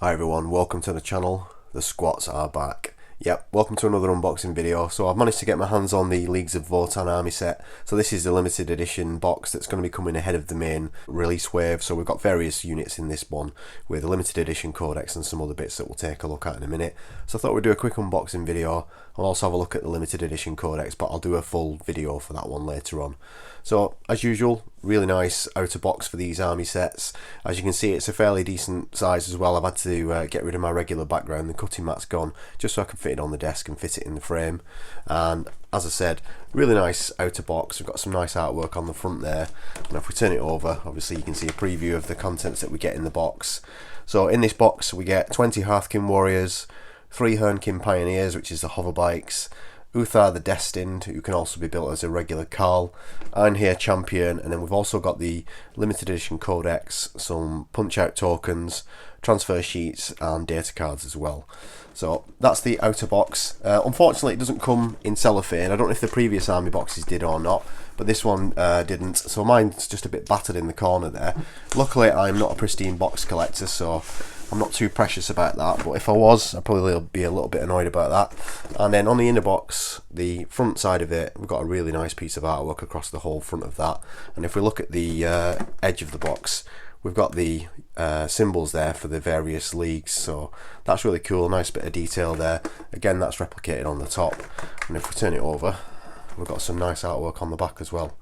Hi everyone, welcome to the channel. The squats are back. Yep, welcome to another unboxing video. So I've managed to get my hands on the Leagues of Votann army set. So this is the limited edition box that's going to be coming ahead of the main release wave. So we've got various units in this one with a limited edition codex and some other bits that we'll take a look at in a minute. So I thought we'd do a quick unboxing video. I'll also have a look at the limited edition codex, but I'll do a full video for that one later on. So as usual, really nice outer box for these army sets. As you can see, it's a fairly decent size as well. I've had to get rid of my regular background. The cutting mat's gone just so I can fit it on the desk and fit it in the frame. And as I said, really nice outer box. We've got some nice artwork on the front there. And if we turn it over, obviously you can see a preview of the contents that we get in the box. So in this box we get 20 Hearthkyn Warriors, 3 Hernkin Pioneers, which is the hover bikes, Uthar the Destined, who can also be built as a regular Kahl, Einhyr Champion, and then we've also got the limited edition codex, some punch out tokens, transfer sheets and data cards as well. So that's the outer box. Unfortunately it doesn't come in cellophane. I don't know if the previous army boxes did or not, but this one didn't, so mine's just a bit battered in the corner there. Luckily I'm not a pristine box collector, so I'm not too precious about that, but if I was, I'd probably be a little bit annoyed about that. And then on the inner box, the front side of it, we've got a really nice piece of artwork across the whole front of that. And if we look at the edge of the box, we've got the symbols there for the various leagues, so that's really cool. Nice bit of detail there. Again, that's replicated on the top, and if we turn it over, we've got some nice artwork on the back as well.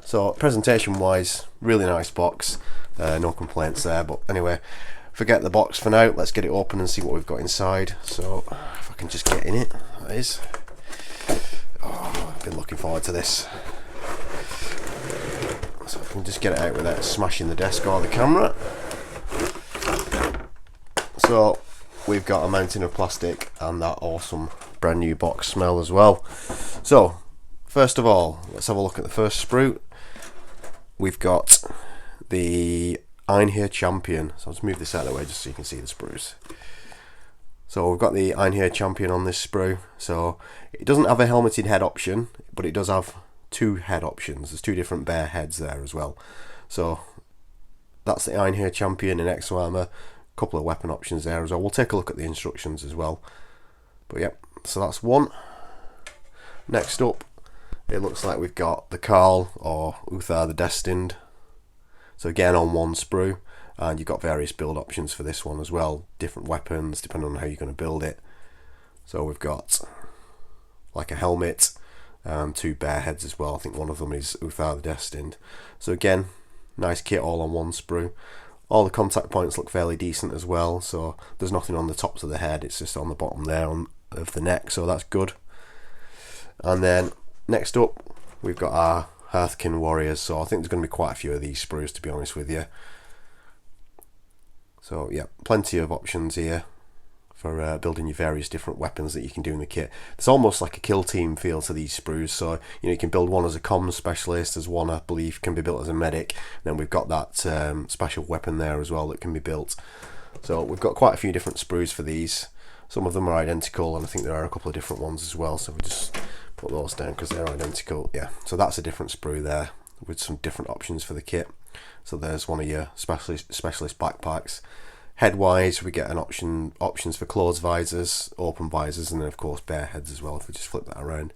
So presentation wise, really nice box, no complaints there. But anyway, forget the box for now, let's get it open and see what we've got inside. So if I can just get in it, that is. Oh, I've been looking forward to this. So I can just get it out without smashing the desk or the camera. So we've got a mountain of plastic and that awesome brand new box smell as well. So first of all, let's have a look at the first sprue. We've got the Einhyr Champion. So I'll just move this out of the way just so you can see the sprues. So we've got the Einhyr Champion on this sprue. So it doesn't have a helmeted head option, but it does have two head options. There's two different bare heads there as well. So that's the Einhyr Champion in exo armor. A couple of weapon options there as well. We'll take a look at the instructions as well. But yep, so that's one. Next up, it looks like we've got the Kahl or Uthar the Destined. So again on one sprue, and you've got various build options for this one as well. Different weapons depending on how you're going to build it. So we've got like a helmet and two bare heads as well. I think one of them is Uthar the Destined. So again, nice kit all on one sprue. All the contact points look fairly decent as well. So there's nothing on the tops of the head, it's just on the bottom there of the neck, so that's good. And then next up we've got our Hearthkyn Warriors, so I think there's going to be quite a few of these sprues, to be honest with you. So yeah, plenty of options here for building your various different weapons that you can do in the kit. It's almost like a kill team feel to these sprues, so you can build one as a comms specialist, as one I believe can be built as a medic, and then we've got that special weapon there as well that can be built. So we've got quite a few different sprues for these. Some of them are identical, and I think there are a couple of different ones as well, so we just put those down because they're identical. Yeah, so that's a different sprue there with some different options for the kit. So there's one of your specialist backpacks. Head wise, we get an options for closed visors, open visors, and then of course bare heads as well. If we just flip that around,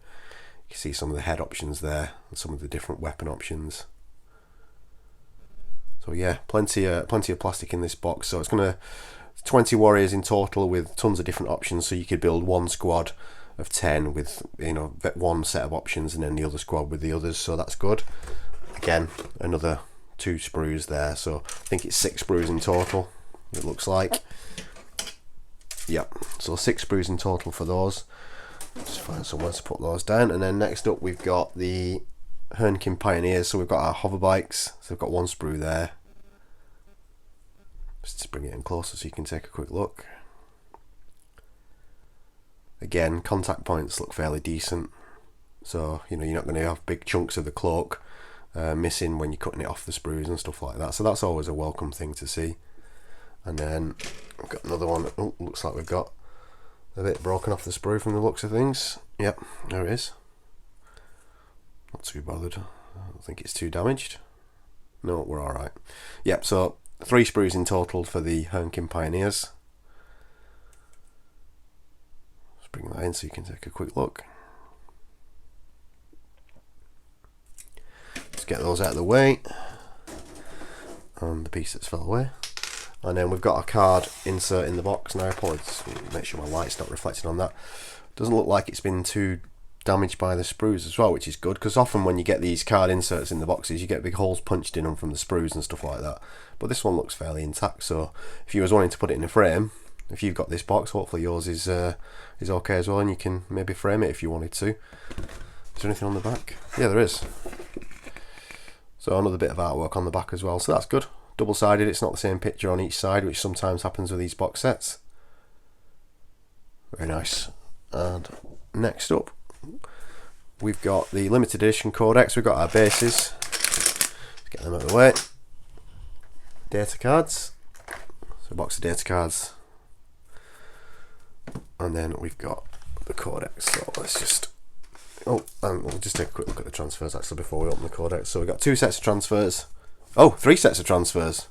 you can see some of the head options there and some of the different weapon options. So yeah, plenty of plastic in this box. So it's gonna 20 warriors in total with tons of different options, so you could build one squad of 10 with one set of options and then the other squad with the others, so that's good. Again, another two sprues there, so I think it's 6 sprues in total, it looks like. Yep, so 6 sprues in total for those. Just find somewhere to put those down. And then next up we've got the Hernkin Pioneers, so we've got our hover bikes, so we've got one sprue there. Just to bring it in closer so you can take a quick look. Again, contact points look fairly decent, so you're not going to have big chunks of the cloak missing when you're cutting it off the sprues and stuff like that, so that's always a welcome thing to see. And then we've got another one. Oh, looks like we've got a bit broken off the sprue from the looks of things. Yep, there it is. Not too bothered. I don't think it's too damaged. No, we're alright. Yep, so 3 sprues in total for the Hernkin Pioneers. bring that in so you can take a quick look. Let's get those out of the way. And the piece that's fell away. And then we've got a card insert in the box now. Apologies, make sure my light's not reflecting on that. Doesn't look like it's been too damaged by the sprues as well, which is good, because often when you get these card inserts in the boxes you get big holes punched in them from the sprues and stuff like that, but this one looks fairly intact. So if you was wanting to put it in a frame, if you've got this box, hopefully yours is okay as well, and you can maybe frame it if you wanted to. Is there anything on the back? Yeah, there is. So another bit of artwork on the back as well, so that's good. Double-sided, it's not the same picture on each side, which sometimes happens with these box sets. Very nice. And next up, we've got the limited edition Codex. We've got our bases. Let's get them out of the way. Data cards. So a box of data cards. And then we've got the Codex. So let's just... Oh, and we'll just take a quick look at the transfers actually before we open the Codex. So we've got 2 sets of transfers. Oh, 3 sets of transfers.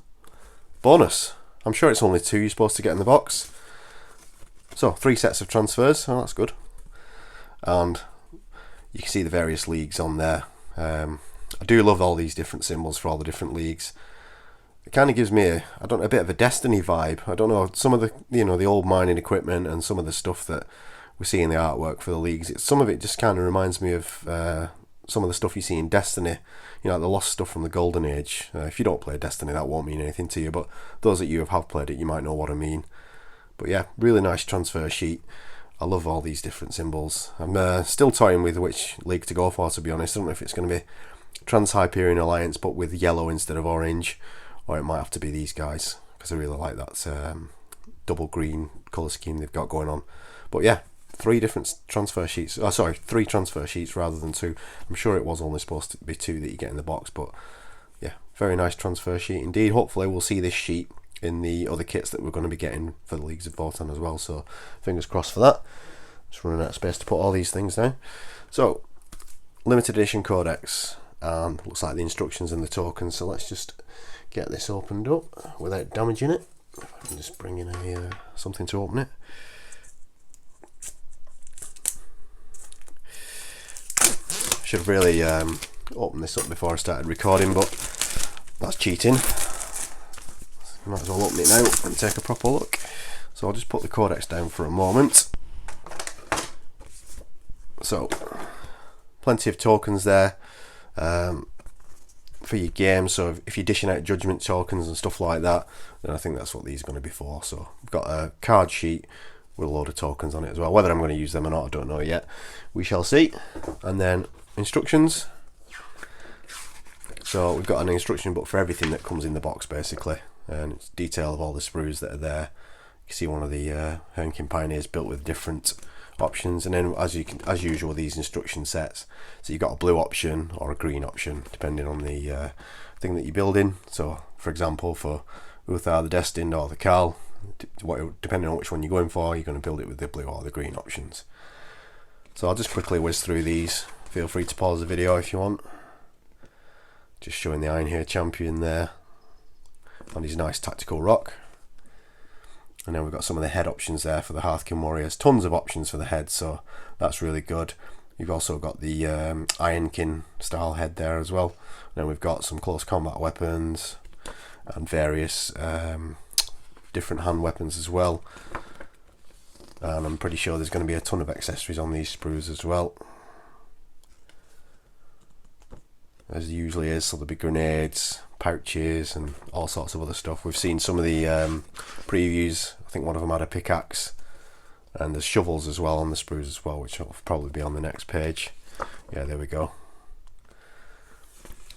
Bonus. I'm sure it's only 2 you're supposed to get in the box. So 3 sets of transfers. Oh, that's good. And you can see the various leagues on there. I do love all these different symbols for all the different leagues. It kind of gives me a bit of a Destiny vibe. I don't know, some of the the old mining equipment and some of the stuff that we see in the artwork for the leagues. Some of it just kind of reminds me of some of the stuff you see in Destiny. You know, the lost stuff from the Golden Age. If you don't play Destiny, that won't mean anything to you. But those that you have played it, you might know what I mean. But yeah, really nice transfer sheet. I love all these different symbols. I'm still toying with which league to go for, to be honest. I don't know if it's going to be Trans-Hyperion Alliance but with yellow instead of orange, or it might have to be these guys, because I really like that double green colour scheme they've got going on. But yeah, 3 different transfer sheets. Oh, sorry, 3 transfer sheets rather than 2. I'm sure it was only supposed to be 2 that you get in the box, but yeah, very nice transfer sheet indeed. Hopefully we'll see this sheet in the other kits that we're going to be getting for the Leagues of Votann as well, so fingers crossed for that. Just running out of space to put all these things down. So, limited edition Codex, and looks like the instructions and the tokens, so let's just get this opened up without damaging it. If I can just bring in something to open it. Should have really opened this up before I started recording, but that's cheating. Might as well open it now and take a proper look. So I'll just put the Codex down for a moment. So, plenty of tokens there for your game. So if you're dishing out judgment tokens and stuff like that, then I think that's what these are going to be for. So we've got a card sheet with a load of tokens on it as well. Whether I'm going to use them or not, I don't know yet. We shall see. And then instructions. So we've got an instruction book for everything that comes in the box basically, and it's detail of all the sprues that are there. You can see one of the Hernkin Pioneers built with different options, and then as usual these instruction sets. So you've got a blue option or a green option depending on the thing that you're building. So for example, for Uthar, the Destined, or the Kahl, depending on which one you're going for, you're going to build it with the blue or the green options. So I'll just quickly whiz through these. Feel free to pause the video if you want. Just showing the Einhyr champion there on his nice tactical rock. And then we've got some of the head options there for the Hearthkyn Warriors. Tons of options for the head, so that's really good. You've also got the Ironkin style head there as well. And then we've got some close combat weapons and various different hand weapons as well. And I'm pretty sure there's going to be a ton of accessories on these sprues as well, as there usually is. So there'll be grenades, pouches and all sorts of other stuff. We've seen some of the previews. I think one of them had a pickaxe, and there's shovels as well on the sprues as well, which will probably be on the next page. Yeah, there we go.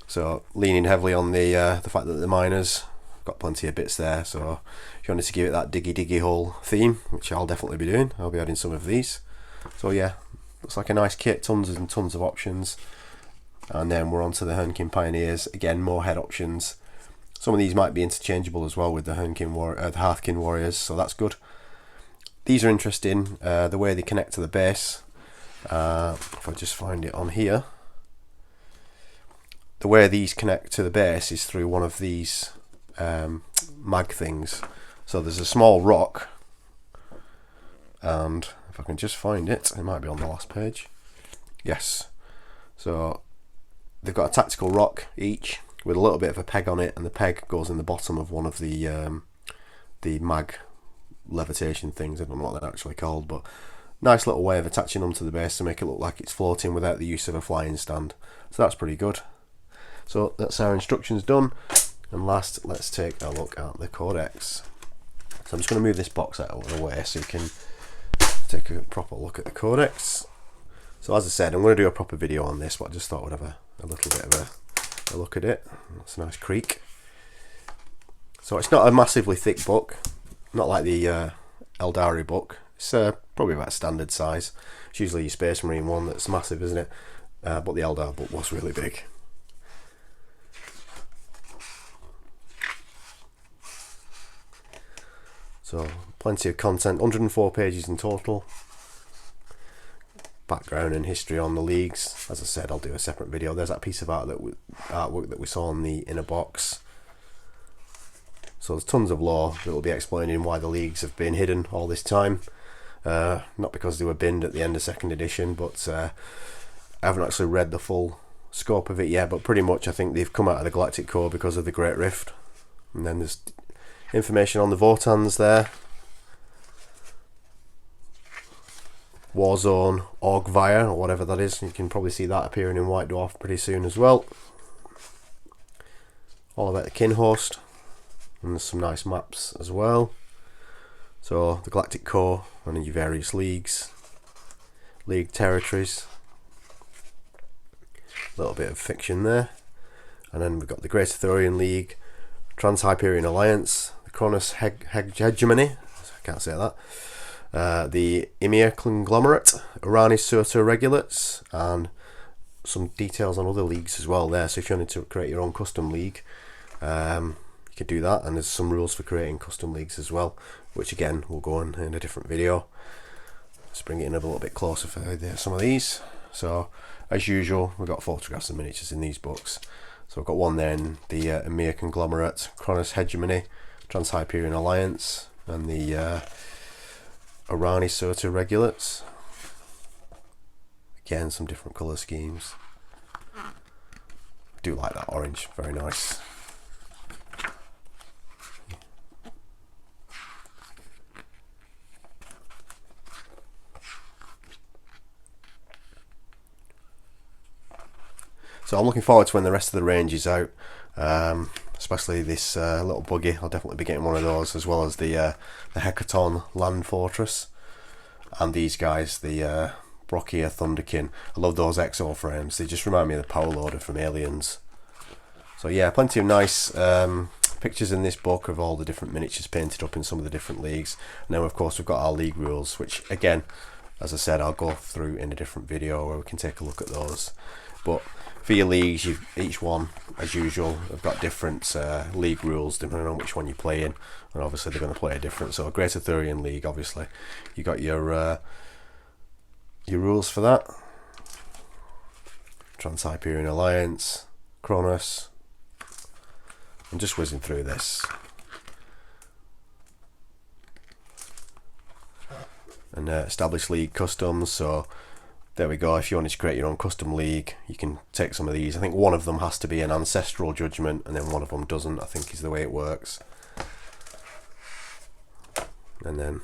So leaning heavily on the fact that the miners got plenty of bits there, so if you wanted to give it that diggy hole theme, which I'll definitely be doing, I'll be adding some of these. So yeah, looks like a nice kit, tons and tons of options. And then we're on to the Hernkin Pioneers. Again, more head options. Some of these might be interchangeable as well with the Hearthkyn Warriors, so that's good. These are interesting, the way they connect to the base. If I just find it on here, the way these connect to the base is through one of these mag things. So there's a small rock, and if if I can just find it. It might be on the last page. Yes. So they've got a tactical rock each with a little bit of a peg on it, and the peg goes in the bottom of one of the mag levitation things. I don't know what they're actually called, but nice little way of attaching them to the base to make it look like it's floating without the use of a flying stand. So that's pretty good. So that's our instructions done. And last, let's take a look at the Codex. So I'm just going to move this box out of the way so you can take a proper look at the Codex. So as I said, I'm going to do a proper video on this, but I just thought I'd have a little bit of a look at it. It's a nice creak. So it's not a massively thick book, not like the Eldari book. It's probably about standard size. It's usually your Space Marine one that's massive, isn't it? But the Eldar book was really big. So plenty of content, 104 pages in total. Background and history on the leagues. As I said, I'll do a separate video. There's that piece of artwork that we saw on the inner box. So there's tons of lore that will be explaining why the leagues have been hidden all this time. Not because they were binned at the end of 2nd edition, but I haven't actually read the full scope of it yet, but pretty much I think they've come out of the Galactic Core because of the Great Rift. And then there's information on the Votans there. Warzone, Orgvire, or whatever that is. You can probably see that appearing in White Dwarf pretty soon as well. All about the kin host. And there's some nice maps as well. So the Galactic Core and your various leagues, league territories. A little bit of fiction there. And then we've got the Great Arthurian League, Trans-Hyperion Alliance, the Cronus Hegemony, I can't say that, the Einhyr Conglomerate, Aranis Surtur Regulates, and some details on other leagues as well there. So if you wanted to create your own custom league, you could do that, and there's some rules for creating custom leagues as well, which again we'll go on in a different video. Let's bring it in a little bit closer for some of these. So as usual, we've got photographs and miniatures in these books. So I've got one there in the Einhyr Conglomerate, Cronus Hegemony, Trans-Hyperion Alliance, and the Aranis Surtur Regulates. Again, some different colour schemes. I do like that orange, very nice. So I'm looking forward to when the rest of the range is out, especially this little buggy. I'll definitely be getting one of those, as well as the Hecaton Land Fortress, and these guys, the Brockia Thunderkin. I love those exo frames. They just remind me of the Power Loader from Aliens. So yeah, plenty of nice pictures in this book of all the different miniatures painted up in some of the different leagues. And then of course we've got our league rules, which again, as I said, I'll go through in a different video where we can take a look at those. But for your leagues, each one, as usual, have got different league rules depending on which one you play in, and obviously they're going to play a different. So, Great Arthurian League, obviously, you got your rules for that. Trans-Hyperion Alliance, Cronus. I'm just whizzing through this. And Established League Customs, so there we go. If you wanted to create your own custom league, you can take some of these. I think one of them has to be an ancestral judgment, and then one of them doesn't, I think is the way it works. And then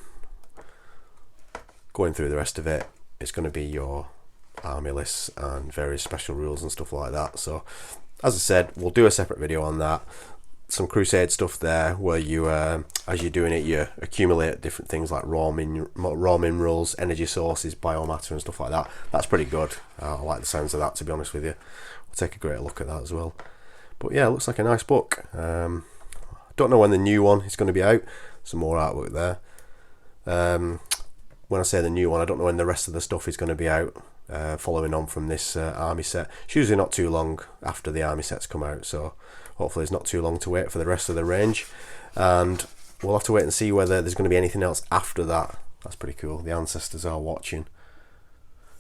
going through the rest of it, it's going to be your army lists and various special rules and stuff like that. So as I said, we'll do a separate video on that. Some Crusade stuff there where you as you're doing it, you accumulate different things like raw minerals, energy sources, biomatter and stuff like that. That's pretty good. I like the sounds of that, to be honest with you. We'll take a great look at that as well. But yeah, it looks like a nice book. Don't know when the new one is going to be out. Some more artwork there. When I say the new one, I don't know when the rest of the stuff is going to be out, following on from this army set. It's usually not too long after the army sets come out, so hopefully it's not too long to wait for the rest of the range. And we'll have to wait and see whether there's going to be anything else after that. That's pretty cool. The ancestors are watching.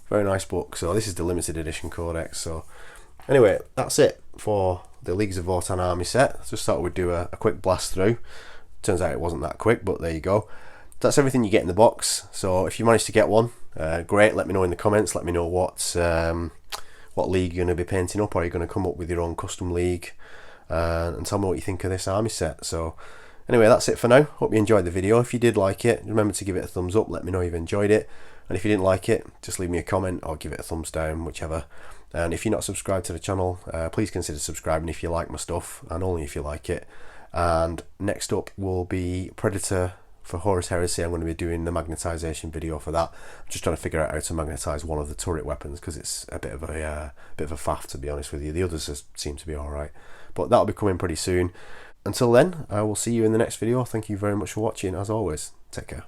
Very nice book. So this is the limited edition Codex. So anyway, that's it for the Leagues of Votann army set. Just thought we'd do a quick blast through. Turns out it wasn't that quick, but there you go. that's everything you get in the box. So if you manage to get one, great, let me know in the comments. Let me know what league you're going to be painting up. Or are you going to come up with your own custom league? And tell me what you think of this army set. So anyway, that's it for now. Hope you enjoyed the video. If you did like it, remember to give it a thumbs up. Let me know you've enjoyed it. And if you didn't like it, just leave me a comment or give it a thumbs down, whichever. And if you're not subscribed to the channel, please consider subscribing if you like my stuff, and only if you like it. And next up will be Predator for Horus Heresy. I'm going to be doing the magnetization video for that. I'm just trying to figure out how to magnetize one of the turret weapons, because it's a bit of a faff, to be honest with you. The others seem to be alright, but that'll be coming pretty soon. Until then, I will see you in the next video. Thank you very much for watching. As always, take care.